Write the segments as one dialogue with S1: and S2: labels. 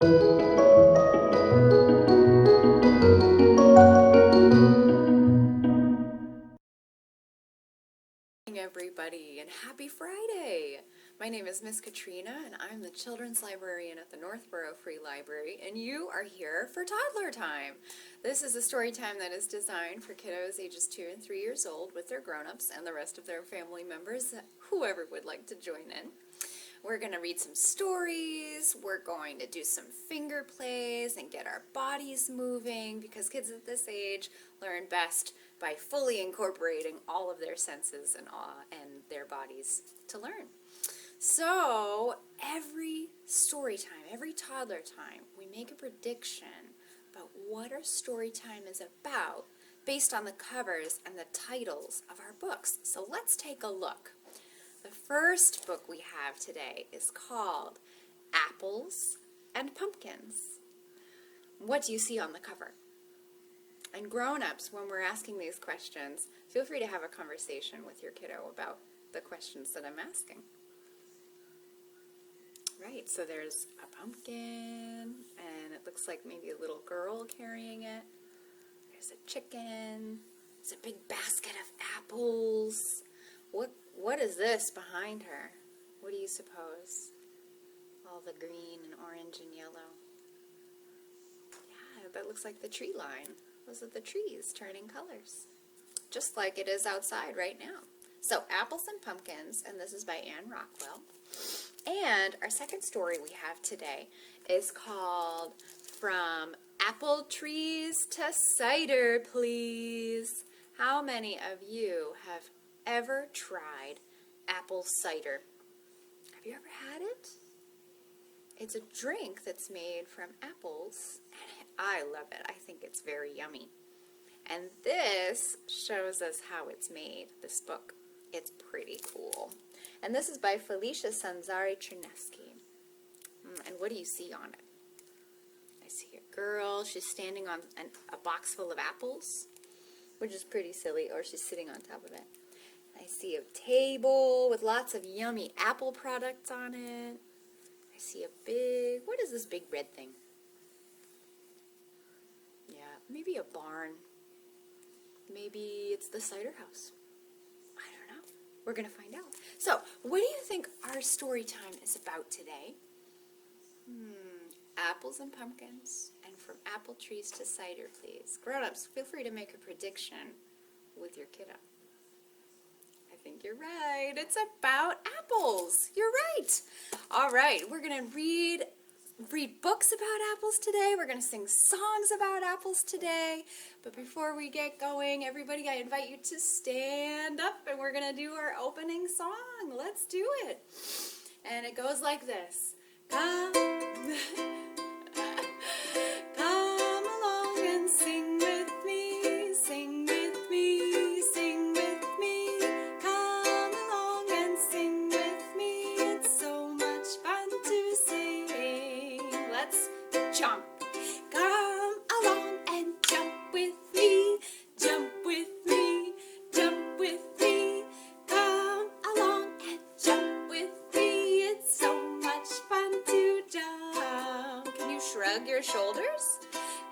S1: Everybody, and happy Friday! My name is Miss Katrina, and I'm the Children's Librarian at the Northborough Free Library, and you are here for Toddler Time. This is a story time that is designed for kiddos ages 2 and 3 years old with their grown-ups and the rest of their family members, whoever would like to join in. We're going to read some stories, we're going to do some finger plays and get our bodies moving, because kids at this age learn best by fully incorporating all of their senses and their bodies to learn. So every story time, every toddler time, we make a prediction about what our story time is about based on the covers and the titles of our books. So let's take a look. The first book we have today is called Apples and Pumpkins. What do you see on the cover? And grown-ups, when we're asking these questions, feel free to have a conversation with your kiddo about the questions that I'm asking. Right, so there's a pumpkin, and it looks like maybe a little girl carrying it. There's a chicken. There's a big basket of apples. What is this behind her? What do you suppose? All the green and orange and yellow. Yeah, that looks like the tree line. Those are the trees turning colors, just like it is outside right now. So, Apples and Pumpkins, and this is by Anne Rockwell. And our second story we have today is called From Apple Trees to Cider, Please. How many of you have ever tried apple cider? Have you ever had it? It's a drink that's made from apples, and I love it. I think it's very yummy. And this shows us how it's made, this book. It's pretty cool. And this is by Felicia Sanzari-Chernesky. And what do you see on it? I see a girl. She's standing on a box full of apples, which is pretty silly, or she's sitting on top of it. I see a table with lots of yummy apple products on it. I see what is this big red thing? Yeah, maybe a barn. Maybe it's the cider house. I don't know. We're going to find out. So, what do you think our story time is about today? Apples and pumpkins, and from apple trees to cider, please. Grown-ups, feel free to make a prediction with your kiddo. I think you're right. It's about apples. You're right. All right, we're going to read books about apples today. We're going to sing songs about apples today. But before we get going, everybody, I invite you to stand up, and we're going to do our opening song. Let's do it. And it goes like this. Come, come along and sing with me, sing with me, sing with me. Come along and sing with me. It's so much fun to sing. Let's jump. Come along and jump with me. Jump with me. Jump with me. Come along and jump with me. It's so much fun to jump. Can you shrug your shoulders?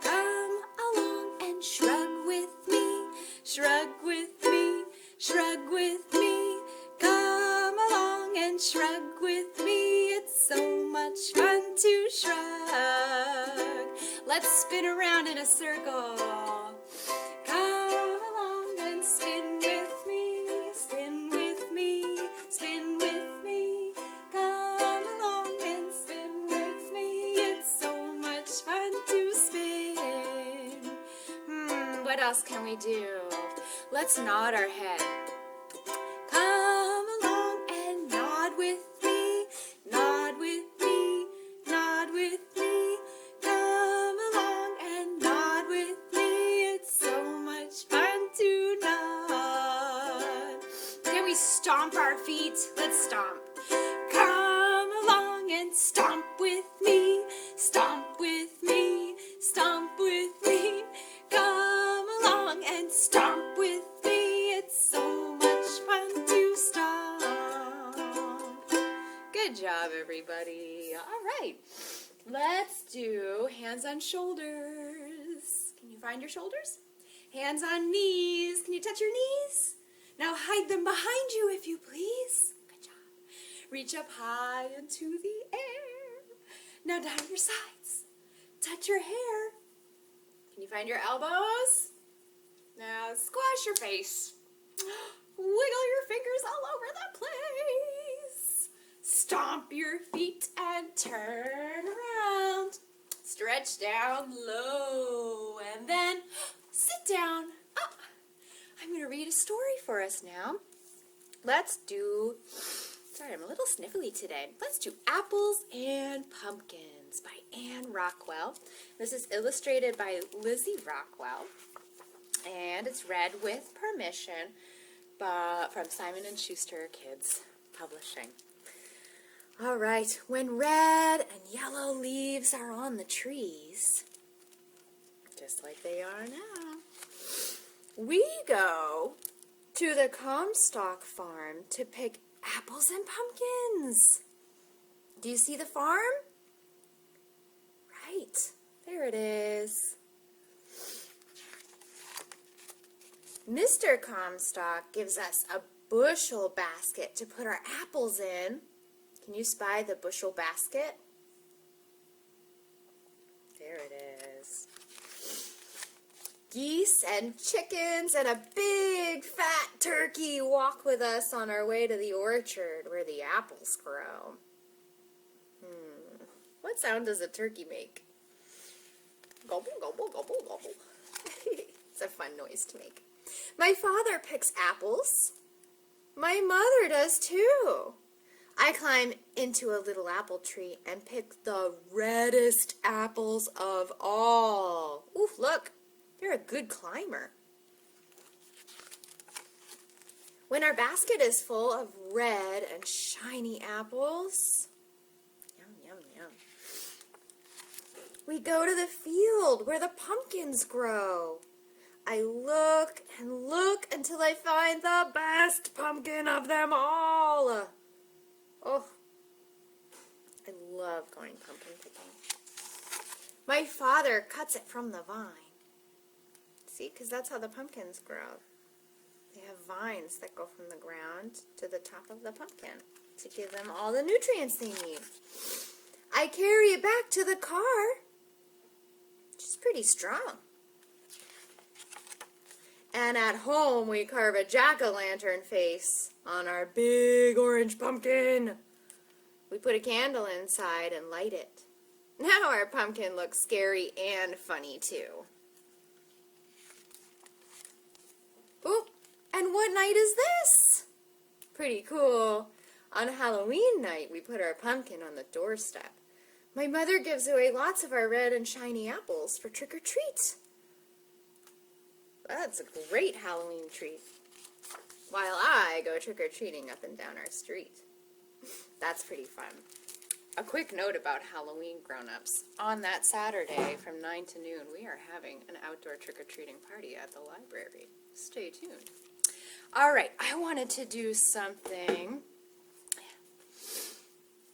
S1: Come along and shrug with me. Shrug with me. Shrug with me. Come along and shrug with me. It's so much fun to shrug. Let's spin around in a circle. Come along and spin with me. Spin with me. Spin with me. Come along and spin with me. It's so much fun to spin. What else can we do? Let's nod our head. Come along and nod with me. Nod with me. Nod with me. Come along and nod with me. It's so much fun to nod. Can we stomp our feet? Let's stomp. Come along and stomp with me. Stomp with me. Stomp with me. Come along and stomp with me. It's so much fun to stomp. Good job, everybody. All right. Let's do do hands on shoulders. Can you find your shoulders? Hands on knees. Can you touch your knees? Now hide them behind you if you please. Good job. Reach up high into the air. Now down your sides. Touch your hair. Can you find your elbows? Now squash your face. Wiggle your fingers all over the place. Stomp your feet and turn around. Stretch down low and then sit down. Oh, I'm going to read a story for us now. Sorry, I'm a little sniffly today. Let's do Apples and Pumpkins by Anne Rockwell. This is illustrated by Lizzie Rockwell, and it's read with permission from Simon & Schuster Kids Publishing. All right, when red and yellow leaves are on the trees, just like they are now, we go to the Comstock farm to pick apples and pumpkins. Do you see the farm? Right, there it is. Mr. Comstock gives us a bushel basket to put our apples in. Can you spy the bushel basket? There it is. Geese and chickens and a big fat turkey walk with us on our way to the orchard where the apples grow. What sound does a turkey make? Gobble, gobble, gobble, gobble. It's a fun noise to make. My father picks apples. My mother does too. I climb into a little apple tree and pick the reddest apples of all. Ooh, look, you're a good climber. When our basket is full of red and shiny apples, yum, yum, yum, we go to the field where the pumpkins grow. I look and look until I find the best pumpkin of them all. Oh, I love going pumpkin picking. My father cuts it from the vine. See, because that's how the pumpkins grow. They have vines that go from the ground to the top of the pumpkin to give them all the nutrients they need. I carry it back to the car, which is pretty strong. And at home, we carve a jack-o'-lantern face on our big orange pumpkin. We put a candle inside and light it. Now our pumpkin looks scary and funny, too. Oop, and what night is this? Pretty cool. On Halloween night, we put our pumpkin on the doorstep. My mother gives away lots of our red and shiny apples for trick-or-treat. That's a great Halloween treat. While I go trick-or-treating up and down our street. That's pretty fun. A quick note about Halloween, grown-ups. On that Saturday from 9 to noon, we are having an outdoor trick-or-treating party at the library. Stay tuned. All right, I wanted to do something.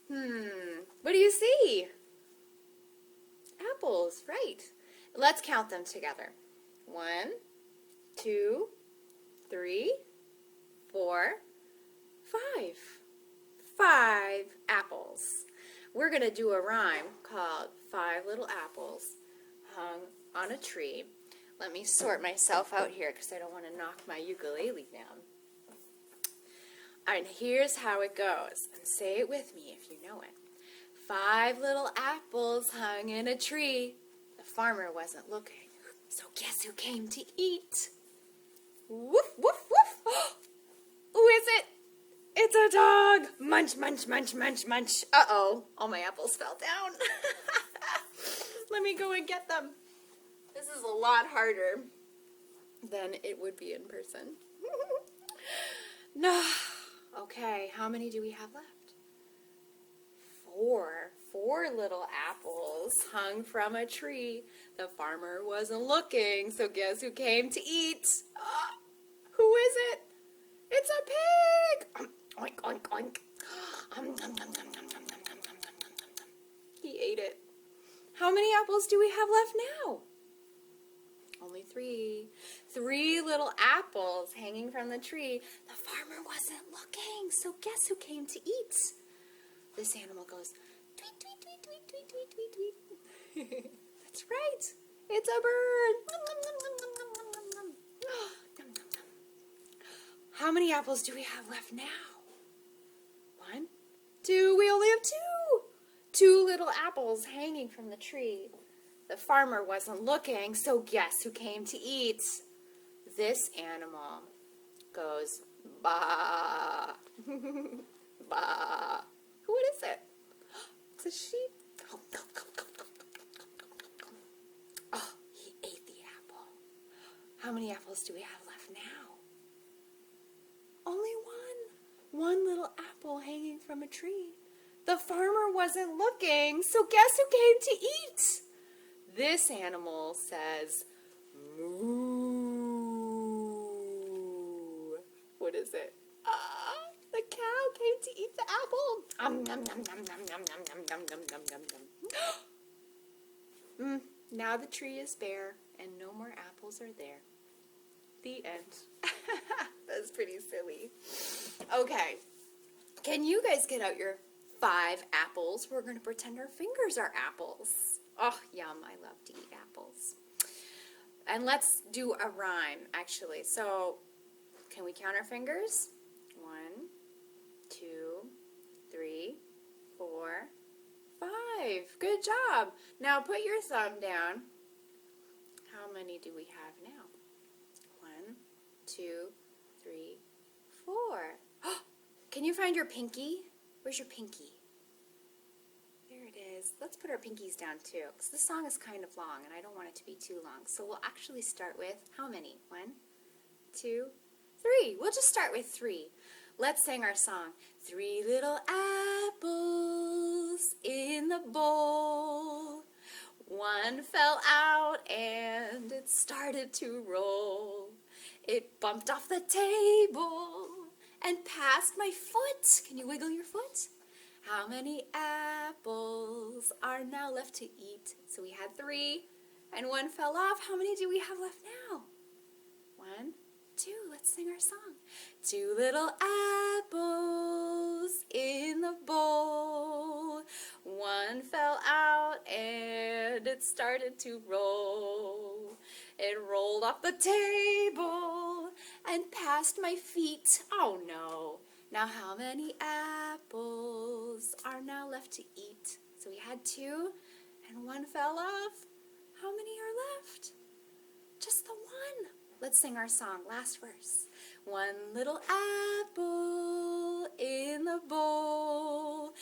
S1: What do you see? Apples, right. Let's count them together. 1, 2, 3, 4, 5. 5 apples. We're going to do a rhyme called 5 Little Apples Hung on a Tree. Let me sort myself out here because I don't want to knock my ukulele down. And here's how it goes. And say it with me if you know it. 5 little apples hung in a tree. The farmer wasn't looking. So guess who came to eat? Woof, woof, woof. Who is it? It's a dog. Munch, munch, munch, munch, munch. Uh-oh. All my apples fell down. Let me go and get them. This is a lot harder than it would be in person. No. Okay, how many do we have left? 4. 4 little apples hung from a tree. The farmer wasn't looking, so guess who came to eat? Who is it? It's a pig! Oink, oink, oink. He ate it. How many apples do we have left now? Only 3. 3 little apples hanging from the tree. The farmer wasn't looking, so guess who came to eat? This animal goes, tweet, tweet, tweet, tweet, tweet, tweet, tweet, tweet. That's right. It's a bird. Nom, nom, nom, nom, nom, nom, nom, nom, nom. Nom, nom, nom. How many apples do we have left now? 1, 2. We only have 2. 2 little apples hanging from the tree. The farmer wasn't looking, so guess who came to eat? This animal goes, bah. Bah. What is it? It's a sheep. Oh, he ate the apple. How many apples do we have left now? Only 1. 1 little apple hanging from a tree. The farmer wasn't looking, so guess who came to eat? This animal says, moo. What is it? The cow came to eat the apple. Nom, nom, nom, nom, nom, nom, nom, nom, nom, nom, nom, nom. Now the tree is bare, and no more apples are there. The end. That's pretty silly. Okay. Can you guys get out your 5 apples? We're going to pretend our fingers are apples. Oh, yum. I love to eat apples. And let's do a rhyme, actually. So, can we count our fingers? 1, 2, 3, 4, 5. Good job. Now put your thumb down. How many do we have now? 1, 2, 3, 4. Can you find your pinky? Where's your pinky? There it is. Let's put our pinkies down too, because this song is kind of long and I don't want it to be too long. So we'll actually start with how many? 1, 2, 3. We'll just start with 3. Let's sing our song. 3 little apples in the bowl. 1 fell out and it started to roll. It bumped off the table and past my foot. Can you wiggle your foot? How many apples are now left to eat? So we had 3 and 1 fell off. How many do we have left now? 1, 2. Let's sing our song. 2 little apples in the bowl. 1 fell out and it started to roll. It rolled off the table and past my feet. Oh no. Now how many apples are now left to eat? So we had 2 and 1 fell off. How many are left? Just the 1. Let's sing our song. Last verse. 1 little apple in the bowl.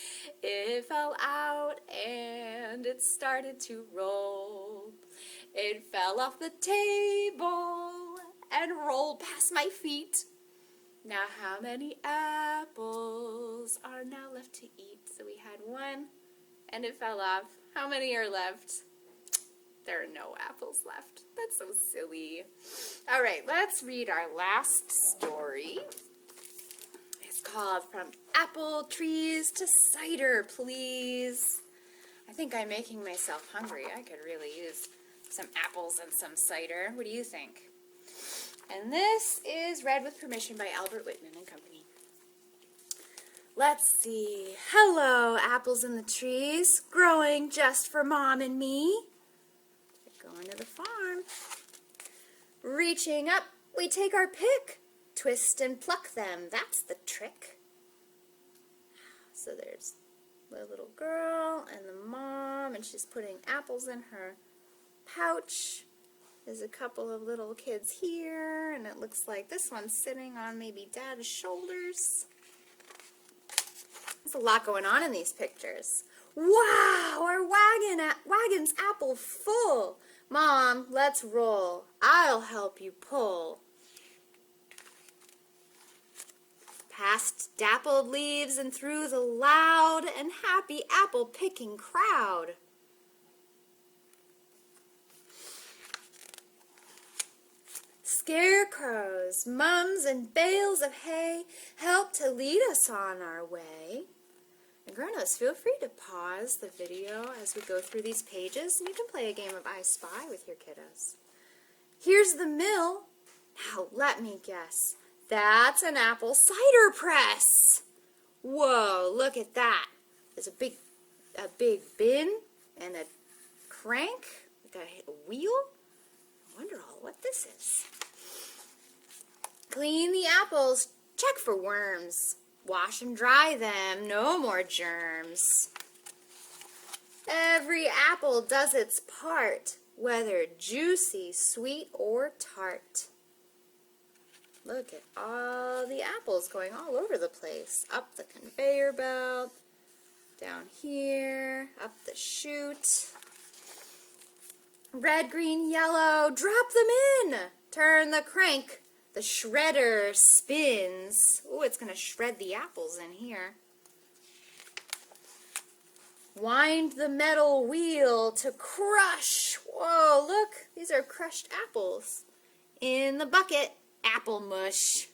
S1: It fell out and it started to roll. It fell off the table and rolled past my feet. Now how many apples are now left to eat? So we had 1 and it fell off. How many are left? There are no apples left. That's so silly. All right, let's read our last story. It's called From Apple Trees to Cider, Please. I think I'm making myself hungry. I could really use some apples and some cider. What do you think? And this is read with permission by Albert Whitman and Company. Let's see. Hello, apples in the trees, growing just for Mom and me. Going to the farm. Reaching up, we take our pick. Twist and pluck them, that's the trick. So there's the little girl and the mom, and she's putting apples in her pouch. There's a couple of little kids here, and it looks like this one's sitting on maybe Dad's shoulders. There's a lot going on in these pictures. Wow, our wagon's apple full. Mom, let's roll. I'll help you pull. Past dappled leaves and through the loud and happy apple-picking crowd. Scarecrows, mums, and bales of hay help to lead us on our way. grown-ups, feel free to pause the video as we go through these pages, and you can play a game of I Spy with your kiddos. Here's the mill. Now let me guess. That's an apple cider press. Whoa, look at that. There's a big bin and a crank, like a wheel. I wonder what this is. Clean the apples. Check for worms. Wash and dry them. No more germs. Every apple does its part, whether juicy, sweet, or tart. Look at all the apples going all over the place. Up the conveyor belt, down here, up the chute. Red, green, yellow, drop them in. Turn the crank. The shredder spins. Oh, it's going to shred the apples in here. Wind the metal wheel to crush. Whoa, look, these are crushed apples. In the bucket, apple mush.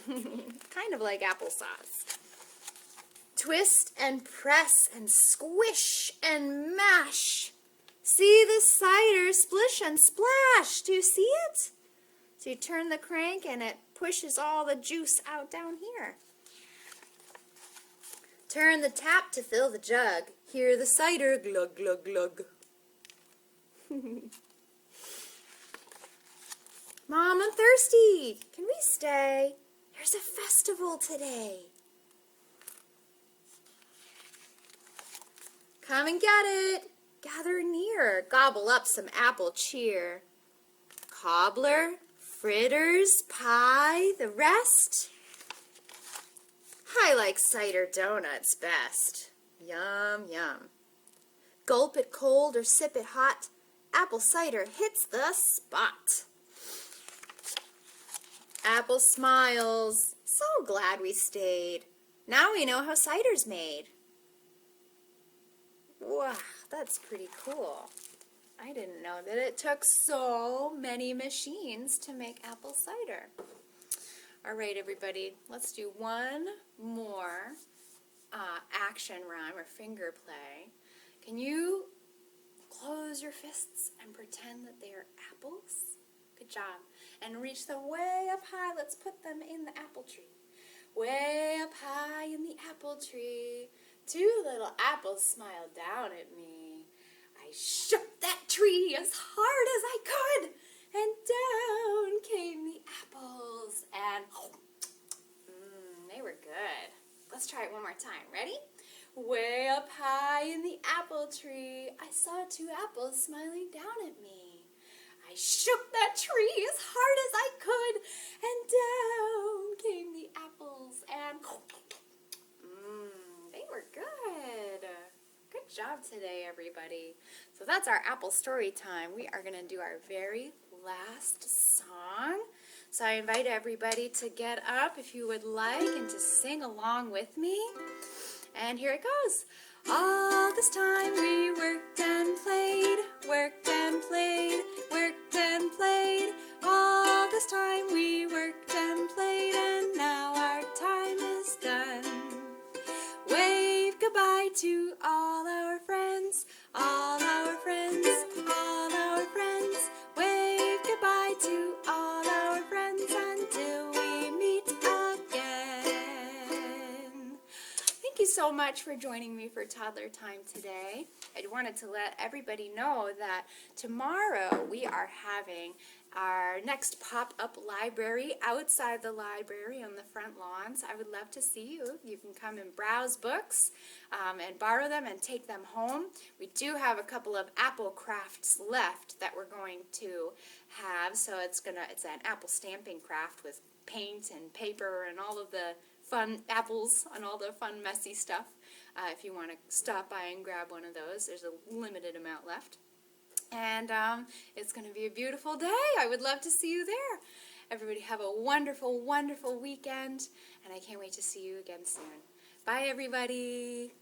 S1: Kind of like applesauce. Twist and press and squish and mash. See the cider splish and splash. Do you see it? So you turn the crank and it pushes all the juice out down here. Turn the tap to fill the jug. Hear the cider glug, glug, glug. Mom, I'm thirsty. Can we stay? There's a festival today. Come and get it. Gather near. Gobble up some apple cheer. Cobbler, fritters, pie, the rest. I like cider donuts best. Yum, yum. Gulp it cold or sip it hot. Apple cider hits the spot. Apple smiles. So glad we stayed. Now we know how cider's made. Wow, that's pretty cool. I didn't know that it took so many machines to make apple cider. All right, everybody, let's do one more action rhyme or finger play. Can you close your fists and pretend that they are apples? Good job. And reach them way up high. Let's put them in the apple tree. Way up high in the apple tree, two little apples smiled down at me. I shook that tree as hard as I could, and down came the apples, and they were good. Let's try it one more time. Ready? Way up high in the apple tree, I saw two apples smiling down at me. I shook that tree as hard as I could, and down came the apples, and they were good. Good job today, everybody. So that's our apple story time. We are going to do our very last song. So I invite everybody to get up if you would like and to sing along with me. And here it goes. All this time we worked and played, worked and played, worked and played. All this time we worked and played, and now our time is done. Wave goodbye to all our friends, all our friends, all our friends. Wave goodbye to all our friends until we meet again. Thank you so much for joining me for Toddler Time today. I wanted to let everybody know that tomorrow we are having our next pop-up library outside the library on the front lawns. I would love to see you. You can come and browse books and borrow them and take them home. We do have a couple of apple crafts left that we're going to have. So it's an apple stamping craft with paint and paper and all of the fun apples and all the fun messy stuff. If you want to stop by and grab one of those, there's a limited amount left. And it's going to be a beautiful day. I would love to see you there. Everybody have a wonderful, wonderful weekend, and I can't wait to see you again soon. Bye, everybody.